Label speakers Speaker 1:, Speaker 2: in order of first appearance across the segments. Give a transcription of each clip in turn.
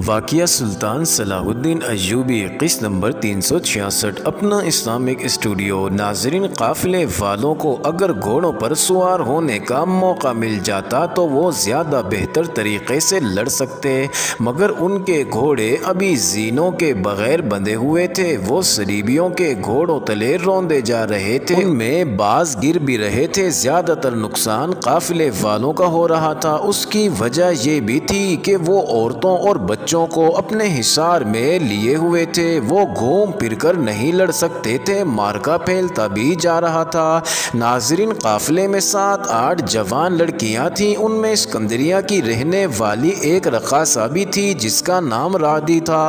Speaker 1: واقعہ سلطان صلاح الدین ایوبی قسط نمبر 366 اپنا اسلامک اسٹوڈیو۔ ناظرین، قافلے والوں کو اگر گھوڑوں پر سوار ہونے کا موقع مل جاتا تو وہ زیادہ بہتر طریقے سے لڑ سکتے، مگر ان کے گھوڑے ابھی زینوں کے بغیر بندھے ہوئے تھے۔ وہ صلیبیوں کے گھوڑوں تلے روندے جا رہے تھے، ان میں بعض گر بھی رہے تھے۔ زیادہ تر نقصان قافلے والوں کا ہو رہا تھا۔ اس کی وجہ یہ بھی تھی کہ وہ عورتوں اور بچوں کو اپنے حصار میں لیے ہوئے تھے۔ وہ گھوم پھر کر نہیں لڑ سکتے تھے، مارکا پھیلتا بھی جا رہا تھا۔ ناظرین، قافلے میں 7-8 جوان لڑکیاں تھیں۔ ان میں اسکندریہ کی رہنے والی ایک رقاصہ بھی تھی جس کا نام رادی تھا۔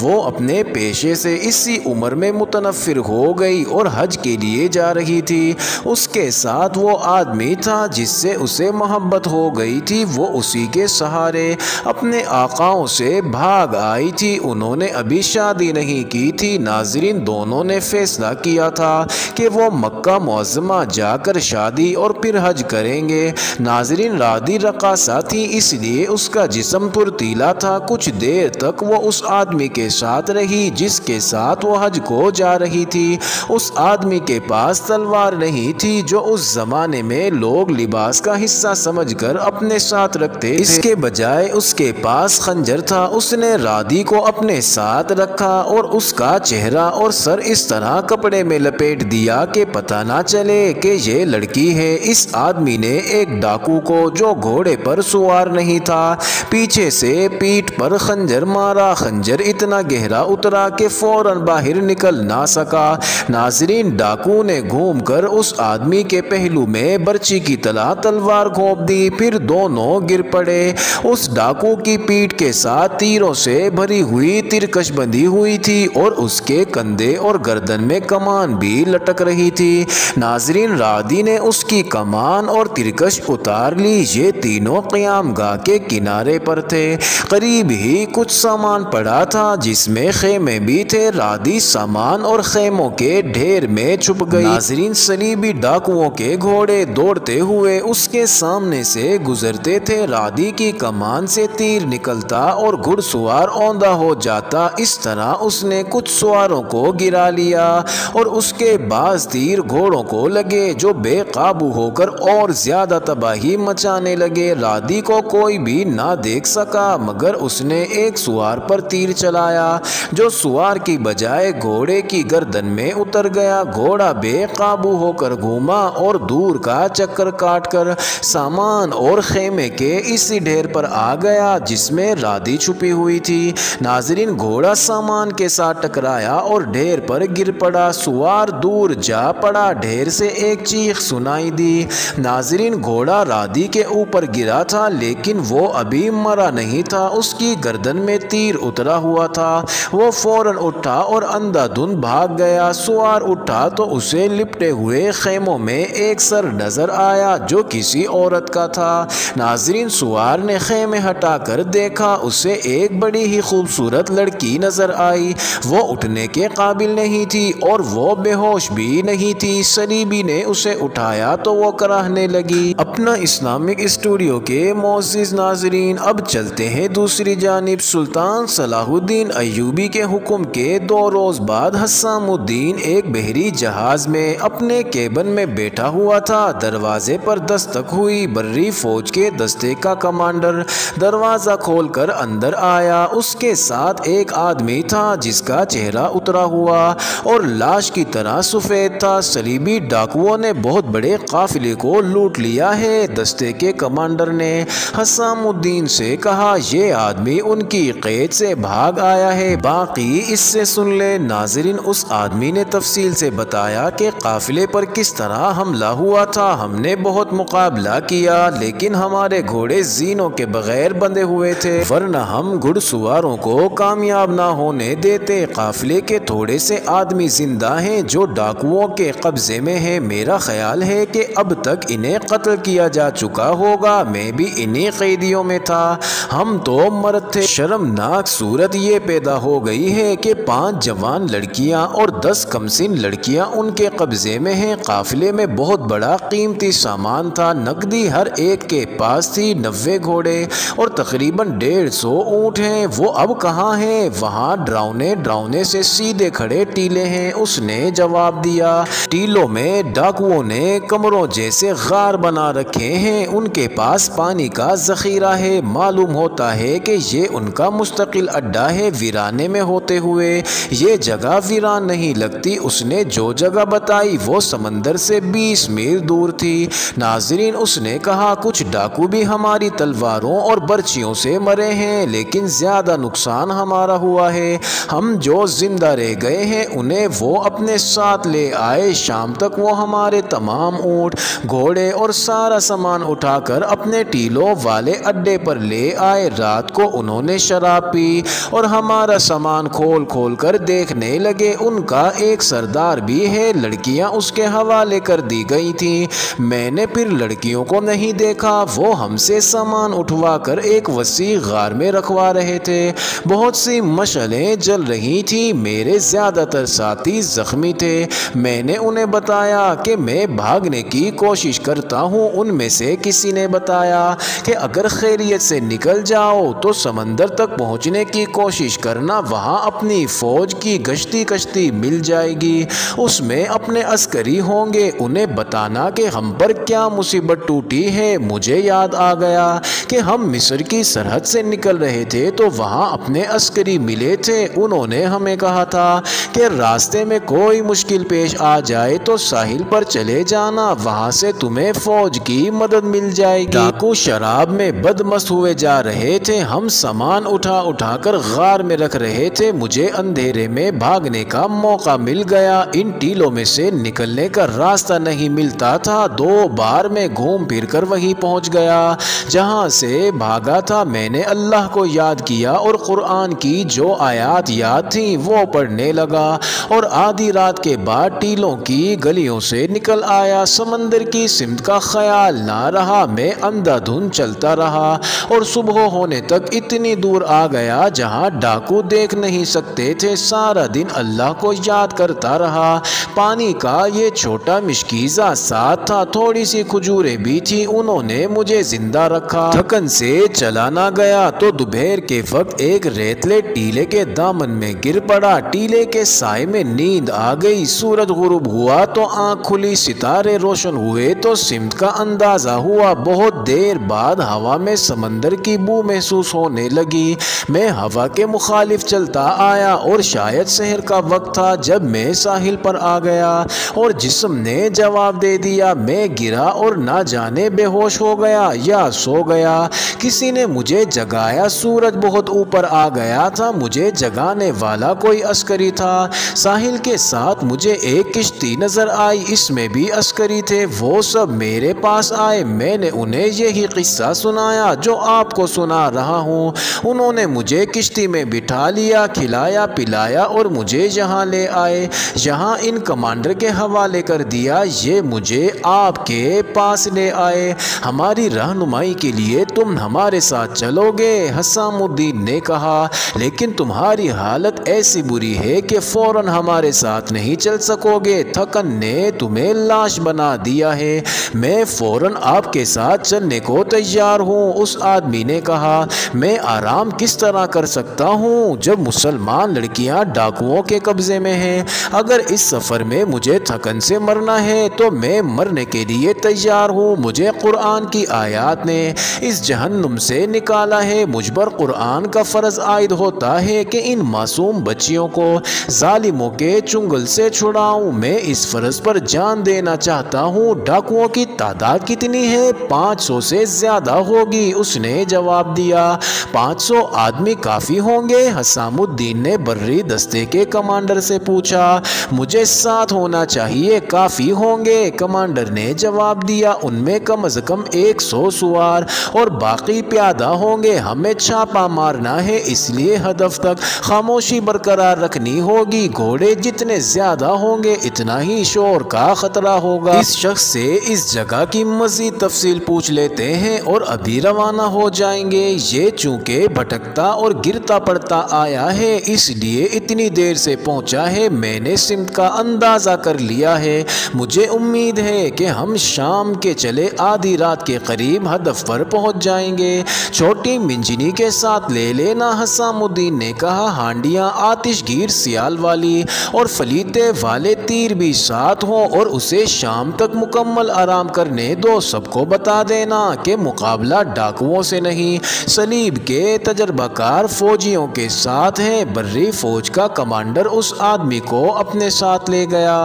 Speaker 1: وہ اپنے پیشے سے اسی عمر میں متنفر ہو گئی اور حج کے لیے جا رہی تھی۔ اس کے ساتھ وہ آدمی تھا جس سے اسے محبت ہو گئی تھی۔ وہ اسی کے سہارے اپنے آقاؤں سے بھاگ آئی تھی۔ انہوں نے ابھی شادی نہیں کی تھی۔ ناظرین، دونوں نے فیصلہ کیا تھا کہ وہ مکہ معظمہ جا کر شادی اور پھر حج کریں گے۔ ناظرین، رادی رقاصہ تھی، اس لیے اس کا جسم پرتیلا تھا۔ کچھ دیر تک وہ اس آدمی کے ساتھ رہی جس کے ساتھ وہ حج کو جا رہی تھی۔ اس آدمی کے پاس تلوار نہیں تھی جو اس زمانے میں لوگ لباس کا حصہ سمجھ کر اپنے ساتھ رکھتے، اس کے بجائے اس کے پاس خنجر تھا۔ اس نے رادی کو اپنے ساتھ رکھا اور اس کا چہرہ اور سر اس طرح کپڑے میں لپیٹ دیا کہ پتہ نہ چلے کہ یہ لڑکی ہے۔ اس آدمی نے ایک ڈاکو کو جو گھوڑے پر سوار نہیں تھا پیچھے سے پیٹھ پر خنجر مارا۔ خنجر اتنا گہرا اترا کہ فوراً باہر نکل نہ سکا۔ ناظرین، ڈاکو نے گھوم کر اس آدمی کے پہلو میں برچی کی طرح تلوار گھونپ دی، پھر دونوں گر پڑے۔ اس ڈاکو کی پیٹھ کے ساتھ تیروں سے بھری ہوئی ترکش بندھی ہوئی تھی اور اس کے کندھے اور گردن میں کمان بھی لٹک رہی تھی۔ ناظرین، رادی نے اس کی کمان اور ترکش اتار لی۔ یہ تینوں قیام گاہ کے کنارے پر تھے۔ قریب ہی کچھ سامان پڑا تھا جس میں خیمے بھی تھے۔ رادی سامان اور خیموں کے ڈھیر میں چھپ گئی۔ ناظرین، صلیبی ڈاکوؤں کے گھوڑے دوڑتے ہوئے اس کے سامنے سے گزرتے تھے۔ رادی کی کمان سے تیر نکلتا اور گھڑ سوار اوندھا ہو جاتا۔ اس طرح اس نے کچھ سواروں کو گرا لیا اور اس کے بعض تیر گھوڑوں کو لگے جو بے قابو ہو کر اور زیادہ تباہی مچانے لگے۔ رادی کو کوئی بھی نہ دیکھ سکا مگر اس نے ایک سوار پر تیر چلایا جو سوار کی بجائے گھوڑے کی گردن میں اتر گیا۔ گھوڑا بے قابو ہو کر گھوما اور دور کا چکر کاٹ کر سامان اور خیمے کے اسی ڈھیر پر آ گیا جس میں رادی چھپی ہوئی تھی۔ ناظرین، گھوڑا سامان کے ساتھ ٹکرایا اور ڈھیر پر گر پڑا۔ سوار دور جا پڑا۔ ڈھیر سے ایک چیخ سنائی دی۔ ناظرین، گھوڑا رادی کے اوپر گرا تھا لیکن وہ ابھی مرا نہیں تھا۔ اس کی گردن میں تیر اترا ہوا تھا۔ وہ فوراً اٹھا اور اندھا دھند بھاگ گیا۔ سوار اٹھا تو اسے لپٹے ہوئے خیموں میں ایک سر نظر آیا جو کسی عورت کا تھا۔ ناظرین، سوار نے خیمے ہٹا کر دیکھا، اسے ایک بڑی ہی خوبصورت لڑکی نظر آئی۔ وہ اٹھنے کے قابل نہیں تھی اور وہ بے ہوش بھی نہیں تھی۔ صلیبی نے اسے اٹھایا تو وہ کراہنے لگی۔ اپنا اسلامک اسٹوڈیو کے معزز ناظرین، اب چلتے ہیں دوسری جانب۔ سلطان صلاح الدین ایوبی کے حکم کے 2 روز بعد حسام الدین ایک بحری جہاز میں اپنے کیبن میں بیٹھا ہوا تھا۔ دروازے پر دستک ہوئی۔ بری فوج کے دستے کا کمانڈر دروازہ کھول کر اندر آیا۔ اس کے ساتھ ایک آدمی تھا جس کا چہرہ اترا ہوا اور لاش کی طرح سفید تھا۔ صلیبی ڈاکوؤں نے بہت بڑے قافلے کو لوٹ لیا ہے، دستے کے کمانڈر نے حسام الدین سے کہا۔ یہ آدمی ان کی قید سے بھاگ آیا ہے، باقی اس سے سن لے۔ ناظرین، اس آدمی نے تفصیل سے بتایا کہ قافلے پر کس طرح حملہ ہوا تھا۔ ہم نے بہت مقابلہ کیا لیکن ہمارے گھوڑے زینوں کے بغیر بندھے ہوئے تھے، ورنہ ہم گھڑ سواروں کو کامیاب نہ ہونے دیتے۔ قافلے کے تھوڑے سے آدمی زندہ ہیں جو ڈاکوؤں کے قبضے میں ہیں۔ میرا خیال ہے کہ اب تک انہیں قتل کیا جا چکا ہوگا، میں بھی انہی قیدیوں میں تھا۔ ہم تو مرد تھے۔ شرمناک صورت یہ پیدا ہو گئی ہے کہ 5 جوان لڑکیاں اور 10 کمسن لڑکیاں ان کے قبضے میں ہیں۔ قافلے میں بہت بڑا قیمتی سامان تھا، نقدی ہر ایک کے پاس تھی، 90 گھوڑے اور تقریباً 150 اونٹ ہیں وہ اب کہاں ہیں؟ وہاں ڈراؤنے ڈراؤنے سے سیدھے کھڑے ٹیلے ہیں، اس نے جواب دیا۔ ٹیلوں میں ڈاکوؤں نے کمروں جیسے غار بنا رکھے ہیں، ان کے پاس پانی کا ذخیرہ ہے، معلوم ہوتا ہے کہ یہ ان کا مستقل اڈا ہے۔ ویرانے میں ہوتے ہوئے یہ جگہ ویران نہیں لگتی۔ اس نے جو جگہ بتائی وہ سمندر سے 20 میل دور تھی۔ ناظرین، اس نے کہا کچھ ڈاکو بھی ہماری تلواروں اور برچیوں سے مرے ہیں، لیکن زیادہ نقصان ہمارا ہوا ہے۔ ہم جو زندہ رہ گئے ہیں انہیں وہ اپنے ساتھ لے آئے۔ شام تک وہ ہمارے تمام اونٹ، گھوڑے اور سارا سامان اٹھا کر اپنے ٹیلوں والے اڈے پر لے آئے۔ رات کو انہوں نے شراب پی اور ہمارا سامان کھول کھول کر دیکھنے لگے۔ ان کا ایک سردار بھی ہے، لڑکیاں اس کے حوالے کر دی گئی تھیں۔ میں نے پھر لڑکیوں کو نہیں دیکھا، وہ ہم سے سامان اٹھوا کر ایک وسیع غار میں رکھوا رہے تھے۔ بہت سی مشعلیں جل رہی تھیں، میرے زیادہ تر ساتھی زخمی تھے۔ میں نے انہیں بتایا کہ میں بھاگنے کی کوشش کرتا ہوں۔ ان میں سے کسی نے بتایا کہ اگر خیریت سے نکل جاؤ تو سمندر تک پہنچنے کی کوشش کرنا، وہاں اپنی فوج کی گشتی کشتی مل جائے گی، اس میں اپنے عسکری ہوں گے، انہیں بتانا کہ ہم پر کیا مصیبت ٹوٹی ہے۔ مجھے یاد آ گیا کہ ہم مصر کی سرحد سے نکل رہے تھے تو وہاں اپنے عسکری ملے تھے، انہوں نے ہمیں کہا تھا کہ راستے میں کوئی مشکل پیش آ جائے تو ساحل پر چلے جانا، وہاں سے تمہیں فوج کی مدد مل جائے گی۔ ڈاکو شراب میں بدمست ہوئے جا رہے تھے، ہم سامان اٹھا اٹھا کر غار میں رکھ رہے تھے۔ مجھے اندھیرے میں بھاگنے کا موقع مل گیا، ان ٹیلوں میں سے نکلنے کا راستہ نہیں ملتا تھا۔ 2 بار میں گھوم پھر کر وہیں پہنچ گیا جہاں سے بھاگا تھا۔ میں نے اللہ کو یاد کیا اور قرآن کی جو آیات یاد تھیں وہ پڑھنے لگا، اور آدھی رات کے بعد ٹیلوں کی گلیوں سے نکل آیا۔ سمندر کی سمت کا خیال نہ رہا، میں اندھا دھند چلتا رہا اور صبح ہونے تک اتنی دور آ گیا جہاں ڈاکو دیکھ نہیں سکتے تھے۔ سارا دن اللہ کو یاد کرتا رہا۔ پانی کا یہ چھوٹا مشکیزہ ساتھ تھا، تھوڑی سی کھجوریں بھی تھی، انہوں نے مجھے زندہ رکھا۔ تھکن سے چلا نہ گیا تو دوپہر کے وقت ایک ریتلے ٹیلے کے دامن میں گر پڑا۔ ٹیلے کے سائے میں نیند آ گئی۔ سورج غروب ہوا تو آنکھ کھلی، ستارے روشن ہوئے تو سمت کا اندازہ ہوا۔ بہت دیر بعد ہوا میں سمندر کی بو محسوس ہونے لگی۔ میں ہوا کے مخالف چلتا آیا اور شاید سحر کا وقت تھا جب میں ساحل پر آ گیا اور جسم نے جواب دے دیا۔ میں گرا اور نہ جانے بے ہوش ہو گیا یا سو گیا۔ کسی نے مجھے جگایا۔ سورج بہت اوپر آ گیا تھا، مجھے جگانے والا کوئی عسکری تھا۔ ساحل کے ساتھ مجھے ایک کشتی نظر آئی، اس میں بھی عسکری تھے۔ وہ سب میرے پاس آئے، میں نے انہیں یہی قصہ سنایا جو آپ کو سنا رہا ہوں۔ انہوں نے مجھے کشتی میں بٹھا لیا، کھلایا پلایا اور مجھے یہاں لے آئے، یہاں ان کمانڈر کے حوالے کر دیا۔ یہ مجھے آپ کے پاس لے آئے، ہماری رہنمائی کے لیے تم ہمارے ساتھ چلو گے؟ حسام الدین نے کہا، لیکن تمہاری حالت ایسی بری ہے کہ فوراً ہمارے ساتھ نہیں چل سکو گے، تھکن نے تمہیں لاش بنا دیا ہے۔ میں فوراً آپ کے ساتھ چلنے کو تیار ہوں۔ اس آدمی نے کہا، میں آرام کس طرح کر سکتا ہوں جب مسلمان لڑکیاں ڈاکوؤں کے قبضے میں ہیں؟ اگر اس سفر میں مجھے تھکن سے مرنا ہے تو میں مرنے کے لیے تیار ہوں۔ مجھے قرآن کی آیات نے اس جہنم سے نکالا ہے، مجھ پر قرآن کا فرض عائد ہوتا ہے کہ ان معصوم بچیوں کو ظالموں کے چنگل سے چھڑاؤں۔ میں اس فرض پر جان دینا چاہتا ہوں۔ ڈاکوؤں کی تعداد کتنی ہے؟ 500 سے زیادہ ہوگی، اس نے جواب دیا۔ 500 آدمی کافی ہوں گے؟ حسام الدین نے بری دستے کے کمانڈر سے پوچھا۔ مجھے ساتھ ہونا چاہیے، کافی ہوں گے، کمانڈر نے جواب دیا۔ ان میں کم از کم 100 سوار اور باقی پیادہ ہوں گے۔ ہمیں چھاپا مارنا ہے، اس لیے ہدف تک خاموشی برقرار رکھنی ہوگی۔ گھوڑے جتنے زیادہ ہوں گے اتنا ہی شور کا خطرہ ہوگا۔ اس شخص سے اس جگہ کی مزید تفصیل پوچھ لیتے ہیں اور ابھی روانہ ہو جائیں گے۔ یہ چونکہ بھٹکتا اور گرتا پڑتا آیا ہے اس لیے اتنی دیر سے پہنچا ہے، میں نے سمت کا اندازہ کر لیا ہے۔ مجھے امید ہے کہ ہم شام کے چلے آدھی رات کے قریب ہدف پر پہنچ جائیں گے۔ چھوٹی منجنی کے ساتھ لے لینا۔ حسام الدین نے کہا ہانڈیاں آتش گیر سیال والی اور فلیتے والے تیر بھی ساتھ ہوں اور اسے شام تک مکمل آرام کرنے دو۔ سب کو بتا دینا کہ مقابلہ ڈاکوؤں سے نہیں، صلیب کے تجربہ کار فوجیوں کے ساتھ ہے۔ بری فوج کا کمانڈر اس آدمی کو اپنے ساتھ لے گیا۔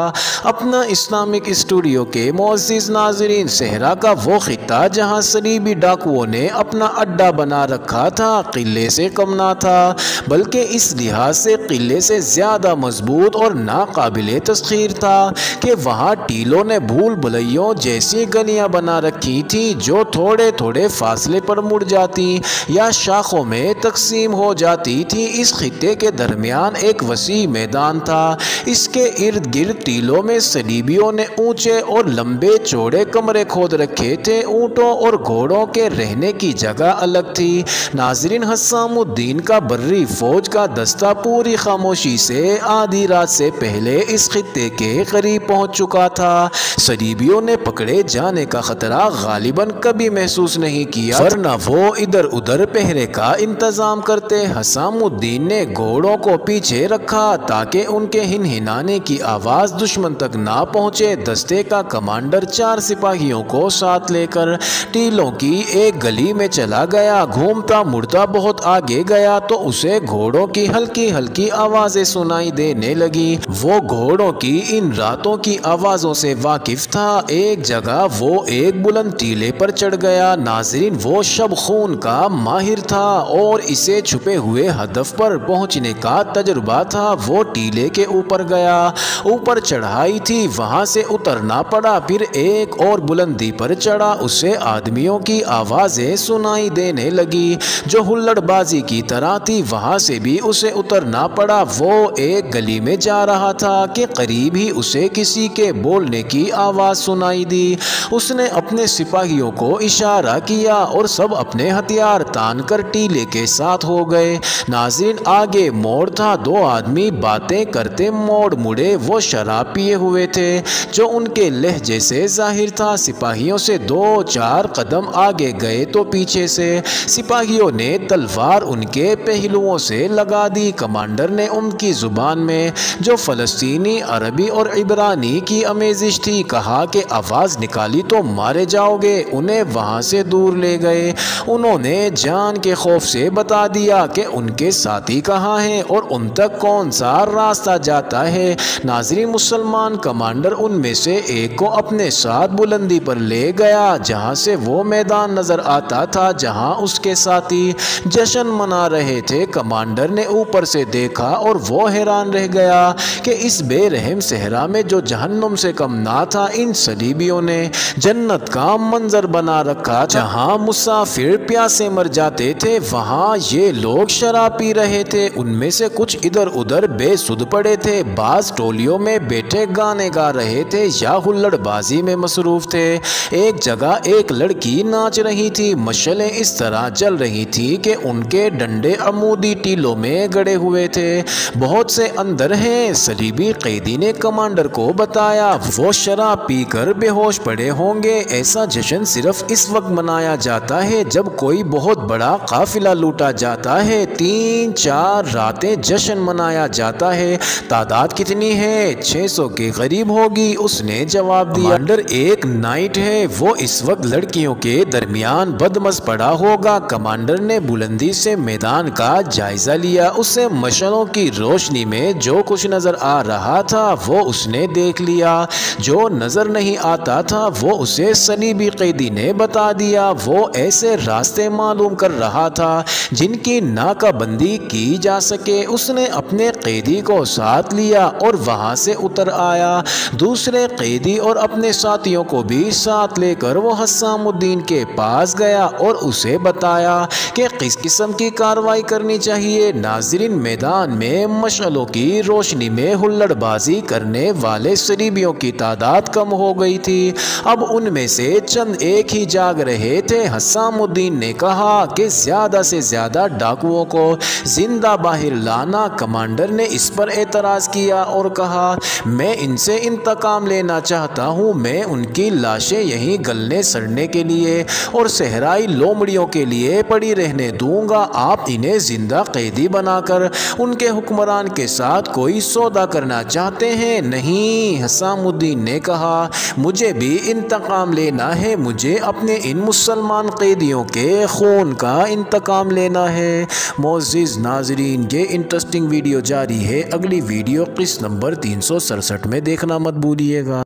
Speaker 1: اپنا اسلامک اسٹوڈیو کے معزز ناظرین، صحرا کا وہ خطہ جہاں صلیبی ڈاکوؤں نے اپنا اڈا بنا رکھا تھا قلعے سے کم نہ تھا، بلکہ اس لحاظ سے قلعے سے زیادہ مضبوط اور ناقابل تسخیر تھا کہ وہاں ٹیلوں نے بھول بھلیوں جیسی گلیاں بنا رکھی تھی جو تھوڑے تھوڑے فاصلے پر مڑ جاتی یا شاخوں میں تقسیم ہو جاتی تھی۔ اس خطے کے درمیان ایک وسیع میدان تھا، اس کے ارد گرد ٹیلوں میں صلیبیوں نے اونچے اور لمبے چوڑے کمرے کھود رکھے تھے۔ اونٹوں اور گھوڑوں کے رہنے کی جگہ الگ تھی۔ ناظرین، حسام الدین کا بری فوج کا دستہ پوری خاموشی سے آدھی رات سے پہلے اس خطے کے قریب پہنچ چکا تھا۔ صلیبیوں نے پکڑے جانے کا خطرہ غالباً کبھی محسوس نہیں کیا، ورنہ وہ ادھر ادھر پہرے کا انتظام کرتے۔ حسام الدین نے گھوڑوں کو پیچھے رکھا تاکہ ان کے ہنہنانے کی آواز دشمن تک نہ پہنچے۔ دستے کا کمانڈر 4 سپاہیوں کو ساتھ لے کر ٹیلوں کی ایک گلی میں چلا گیا۔ گھومتا مڑتا بہت آگے گیا تو اسے گھوڑوں کی ہلکی ہلکی آوازیں سنائی دینے لگی۔ وہ گھوڑوں کی ان راتوں کی آوازوں سے واقف تھا۔ ایک جگہ وہ ایک بلند ٹیلے پر چڑھ گیا۔ ناظرین، وہ شب خون کا ماہر تھا اور اسے چھپے ہوئے ہدف پر پہنچنے کا تجربہ تھا۔ وہ ٹیلے کے اوپر گیا، اوپر چڑھائی تھی، وہاں سے اترنا پڑا، پھر ایک اور بلندی پر چڑھا۔ اسے آدمیوں کی آوازیں سنائی دینے لگی جو ہلڑ بازی کی طرح تھی، وہاں سے بھی اسے اترنا پڑا۔ وہ ایک گلی میں جا رہا تھا کہ قریب ہی اسے کسی کے بولنے کی آواز سنائی دی۔ اس نے اپنے سپاہیوں کو اشارہ کیا اور سب اپنے ہتھیار تان کر ٹیلے کے ساتھ ہو گئے۔ ناظرین، آگے موڑ تھا، 2 آدمی باتیں کرتے موڑ مڑے۔ وہ شراب پیے ہوئے تھے جو ان کے لہجے سے ظاہر تھا۔ سپاہیوں سے 2-4 قدم آگے گئے تو پیچھے سے سپاہیوں نے تلوار ان کے پہلوؤں سے لگا دی۔ کمانڈر نے ان کی زبان میں جو فلسطینی، عربی اور عبرانی کی آمیزش تھی کہا کہ آواز نکالی تو مارے جاؤ گے۔ انہیں وہاں سے دور لے گئے۔ انہوں نے جان کے خوف سے بتا دیا کہ ان کے ساتھی کہاں ہیں اور ان تک کون سا راستہ جاتا ہے۔ ناظرین، مسلمان کمانڈر ان میں سے ایک کو اپنے ساتھ بلندی پر لے گیا جہاں سے وہ میدان نظر آتا تھا جہاں اس کے ساتھی جشن منا رہے تھے۔ کمانڈر نے اوپر سے دیکھا اور وہ حیران رہ گیا کہ اس بے رحم صحرا میں جو جہنم سے کم نہ تھا، ان صلیبیوں نے جنت کا منظر بنا رکھا۔ جہاں مسافر پیاسے مر جاتے تھے وہاں یہ لوگ شراب پی رہے تھے۔ ان میں سے کچھ ادھر ادھر بے سدھ پڑے تھے، بعض ٹولیوں میں بیٹھے گانے گا رہے تھے یا ہلڑ بازی میں مصروف تھے۔ ایک جگہ ایک لڑکی ناچ رہی تھی، مشعلیں اس طرح جل رہی تھی کہ ان کے ڈنڈے عمودی ٹیلوں میں گڑے ہوئے تھے۔ بہت سے اندر ہیں، صلیبی قیدی نے کمانڈر کو بتایا، وہ شراب پی کر بے ہوش پڑے ہوں گے۔ ایسا جشن صرف اس وقت منایا جاتا ہے جب کوئی بہت بڑا قافلہ لوٹا جاتا ہے۔ 3-4 راتیں جشن منایا جاتا ہے۔ تعداد کتنی ہے؟ 600 کے قریب ہوگی، اس نے جواب دیا۔ کمانڈر، ایک نائٹ ہے، وہ اس وقت لڑکیوں کے درمیان بدمز پڑا ہوگا۔ کمانڈر نے بلندی سے میدان کا جائزہ لیا۔ اسے مشعلوں کی روشنی میں جو کچھ نظر آ رہا تھا وہ اس نے دیکھ لیا، جو نظر نہیں آتا تھا وہ اسے صلیبی قیدی نے بتا دیا۔ وہ ایسے راستے معلوم کر رہا تھا جن کی ناکہ بندی کی جا سکے۔ اس نے اپنے قیدی کو ساتھ لیا اور وہاں سے اتر آیا۔ دوسرے قیدی اور اپنے ساتھیوں کو بھی ساتھ لے کر وہ حسام الدین کے پاس گیا اور اسے بتایا کہ کس قسم کی کارروائی کرنی چاہیے۔ ناظرین، میدان میں مشعلوں کی روشنی میں ہلڑ بازی کرنے والے صلیبیوں کی تعداد کم ہو گئی تھی۔ اب ان میں سے چند ایک ہی جاگ رہے تھے۔ حسام الدین نے کہا کہ زیادہ سے زیادہ ڈاکوؤں کو زندہ باہر لانا۔ کمانڈر نے اس پر اعتراض کیا اور کہا، میں ان سے انتقام لینا چاہتا ہوں۔ میں ان کی لاشیں یہیں گلنے سڑنے کے لیے اور صحرائی لومڑیوں کے لیے پڑی رہنے رہنے دوں گا آپ انہیں زندہ قیدی بنا کر ان کے حکمران کے ساتھ کوئی سودا کرنا چاہتے ہیں؟ نہیں، حسام الدین نے کہا، مجھے بھی انتقام لینا ہے، مجھے اپنے ان مسلمان قیدیوں کے خون کا انتقام لینا ہے۔ معزز ناظرین، یہ انٹرسٹنگ ویڈیو جاری ہے، اگلی ویڈیو قسط نمبر 367 میں دیکھنا مت بھولیے گا۔